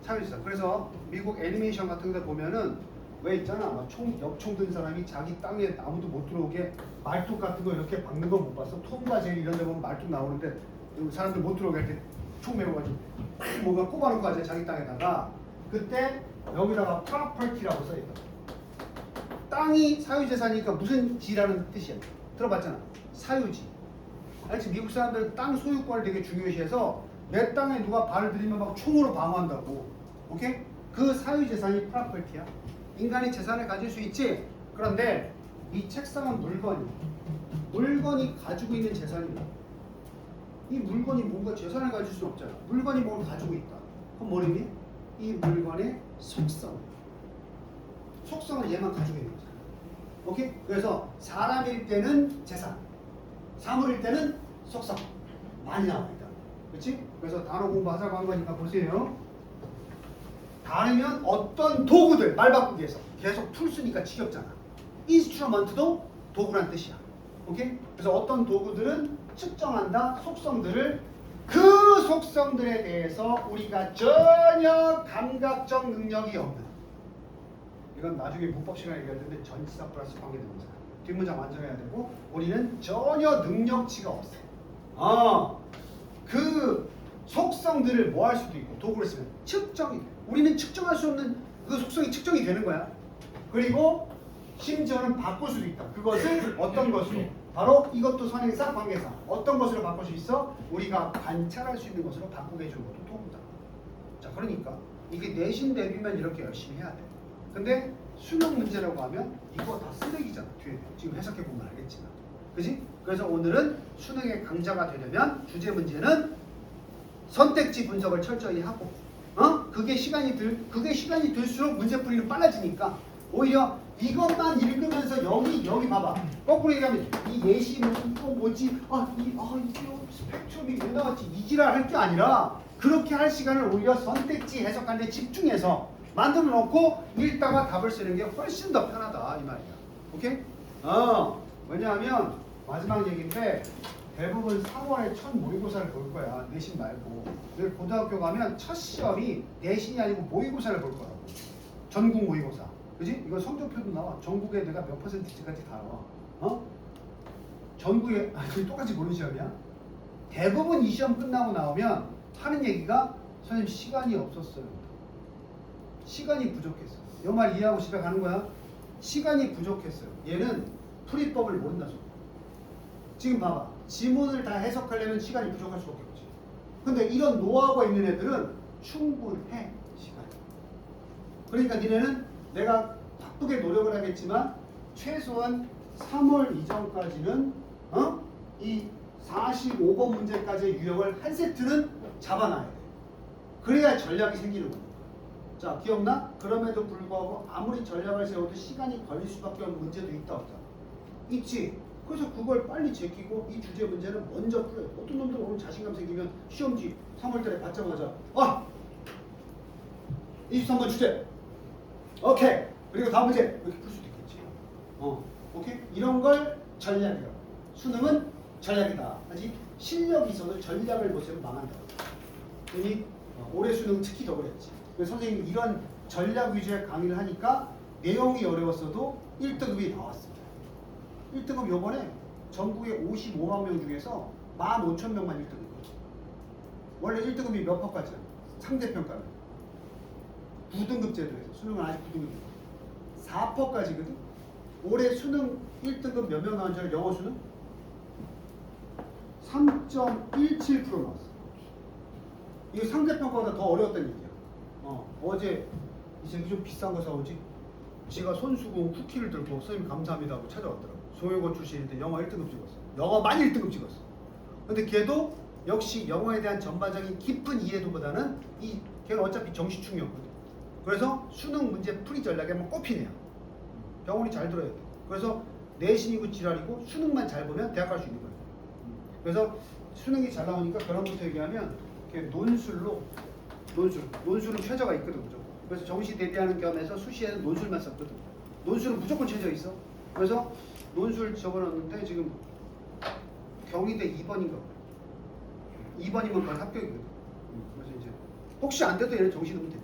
사유재산. 그래서 미국 애니메이션 같은 데 보면은 왜 있잖아, 막 엽총 든 사람이 자기 땅에 아무도 못 들어오게 말뚝 같은 거 이렇게 박는 거 못 봤어? 톰과 제리 이런 데 보면 말뚝 나오는데 사람들 못 들어오게 이렇게 총 메고가지고 뭔가 꼽아놓고 하지, 자기 땅에다가. 그때 여기다가 property라고 써있다. 땅이 사유재산이니까 무슨 지라는 뜻이야? 들어봤잖아. 사유지. 알지? 미국 사람들 땅 소유권을 되게 중요시해서 내 땅에 누가 발을 들이면 막 총으로 방어한다고. 오케이? 그 사유재산이 property야. 인간이 재산을 가질 수 있지. 그런데 이 책상은 물건이 가지고 있는 재산이야. 이 물건이 뭔가 재산을 가질 수 없잖아. 물건이 뭘 가지고 있다. 그럼 뭐니? 이 물건의 속성을 얘만 가지고 있는 거잖아. 오케이? 그래서 사람일 때는 재산, 사물일 때는 속성. 많이 나와 있다. 그렇지? 그래서 단어 공부하자고 한 거니까 보세요. 다르면 어떤 도구들, 말 바꾸기에서 계속 풀 쓰니까 지겹잖아. 인스트루먼트도 도구란 뜻이야. 오케이? 그래서 어떤 도구들은 측정한다, 속성들을. 그 속성들에 대해서 우리가 전혀 감각적 능력이 없는, 이건 나중에 문법 시간에 얘기할 텐데 전치사 플러스 관계대명사, 뒷문장 완성해야 되고, 우리는 전혀 능력치가 없어. 그 속성들을 뭐 할 수도 있고, 도구를 쓰면 측정이 돼. 우리는 측정할 수 없는 그 속성이 측정이 되는 거야. 그리고 심지어는 바꿀 수도 있다. 그것을 어떤 것으로? 바로 이것도 선행사, 관계사. 어떤 것으로 바꿀 수 있어? 우리가 관찰할 수 있는 것으로 바꾸게 해주는 것도 도구다. 자, 그러니까 이게 내신 대비면 이렇게 열심히 해야 돼. 근데 수능 문제라고 하면 이거 다 쓰레기잖아. 뒤에 지금 해석해 보면 알겠지만, 그지? 그래서 오늘은 수능의 강자가 되려면 주제 문제는 선택지 분석을 철저히 하고, 그게 시간이 들수록 문제 풀이는 빨라지니까 오히려 이것만 읽으면서 여기 봐봐. 거꾸로 얘기하면 이 예시는 이거 뭐지? 이게 스펙트럼이 왜 나왔지? 이 지랄 할 게 아니라 그렇게 할 시간을 오히려 선택지 해석하는 데 집중해서 만들어 놓고 읽다가 답을 쓰는 게 훨씬 더 편하다 이 말이야. 오케이? 왜냐하면 마지막 얘기인데 대부분 3월에 첫 모의고사를 볼 거야. 내신 말고. 고등학교 가면 첫 시험이 내신이 아니고 모의고사를 볼 거라고. 전국 모의고사. 그지? 이거 성적표도 나와. 전국에 내가 몇 퍼센트까지 다 나와. 전국에 똑같이 보는 시험이야. 대부분 이 시험 끝나고 나오면 하는 얘기가 선생님 시간이 없었어요. 시간이 부족했어. 이 말 이해하고 집에 가는 거야. 시간이 부족했어요. 얘는 풀이법을 모른다. 지금 봐봐. 지문을 다 해석하려면 시간이 부족할 수밖에 없지. 근데 이런 노하우가 있는 애들은 충분해. 시간이. 그러니까 니네는 내가 바쁘게 노력을 하겠지만 최소한 3월 이전까지는 이 45번 문제까지의 유형을 한 세트는 잡아놔야 돼. 그래야 전략이 생기는 거야. 자, 기억나? 그럼에도 불구하고 아무리 전략을 세워도 시간이 걸릴 수밖에 없는 문제도 있다 없다. 있지. 그래서 그걸 빨리 제끼고 이 주제 문제는 먼저 풀어요. 어떤 놈들은 오늘 자신감 생기면 시험지 3월달에 받자마자 23번 주제 오케이, 그리고 다음 문제 이렇게 풀 수도 있겠지. 오케이? 이런 걸 전략이라고. 수능은 전략이다. 아직 실력이 있어도 전략을 못 세우면 망한다. 그러니 올해 수능 특히 더 그랬지. 그래서 선생님이 이런 전략 위주의 강의를 하니까 내용이 어려웠어도 1등급이 나왔습니다. 1등급 요번에 전국에 55만 명 중에서 15,000명만 1등급. 원래 1등급이 몇 퍼까지야? 상대평가는 9등급 제도에서 수능은 아직 9등급이야. 4퍼까지거든. 올해 수능 1등급 몇 명 나온 줄 알아? 영어 수능? 3.17% 나왔어. 이거 상대평가보다 더 어려웠다는 얘기야. 어제 이 새끼 좀 비싼 거 사오지? 지가 손수고 쿠키를 들고 선생님 감사합니다 하고 찾아왔더라고. 송영고 출신인데 영어 1등급 찍었어. 영어만 1등급 찍었어. 근데 걔도 역시 영어에 대한 전반적인 깊은 이해도보다는 걔는 어차피 정시충이었거든. 그래서 수능 문제 풀이 전략에 꼽힌 애야. 병원이 잘 들어야 돼. 그래서 내신이고 지랄이고 수능만 잘 보면 대학 갈 수 있는 거예요. 그래서 수능이 잘 나오니까 결혼부터 얘기하면 이렇게 논술은 최저가 있거든. 무조건. 그래서 정시 대비하는 겸해서 수시에는 논술만 썼거든. 논술은 무조건 최저 있어. 그래서 논술 적어놨는데 지금 경희대 2번인가 2번이면 거의 합격이거든. 그래서 이제 혹시 안 돼도 얘는 정시 넣으면 돼.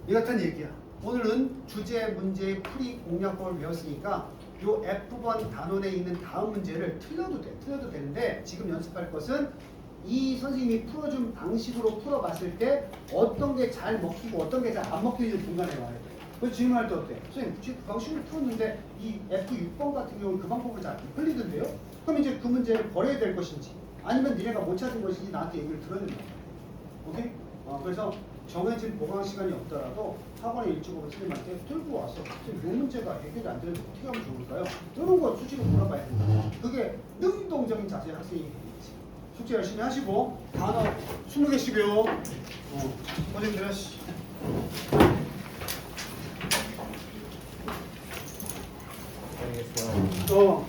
이 같은 얘기야. 오늘은 주제 문제의 풀이 공략법을 배웠으니까 요 F번 단원에 있는 다음 문제를 틀려도 되는데 지금 연습할 것은 이 선생님이 풀어준 방식으로 풀어봤을 때 어떤 게 잘 먹히고 어떤 게 잘 안 먹히는 중간에 와야 돼. 그래서 지금 할 때 어때? 선생님 지금 그 방식으로 풀었는데 이 F6번 같은 경우는 그 방법을 잘 안 풀리던데요? 그럼 이제 그 문제를 버려야 될 것인지 아니면 니네가 못 찾은 것인지 나한테 얘기를 들어야 된다. 오케이? 그래서 정해진 보강 시간이 없더라도 학원에 일찍 오고 선생님한테 들고 와서 선생님 이 문제가 해결이 안 되는데 어떻게 하면 좋을까요? 이런 거 수시로 물어봐야 된다. 그게 능동적인 자세의 학생이 되겠지. 숙제 열심히 하시고 단어 20개씩요. 고생들 하시. 알겠어.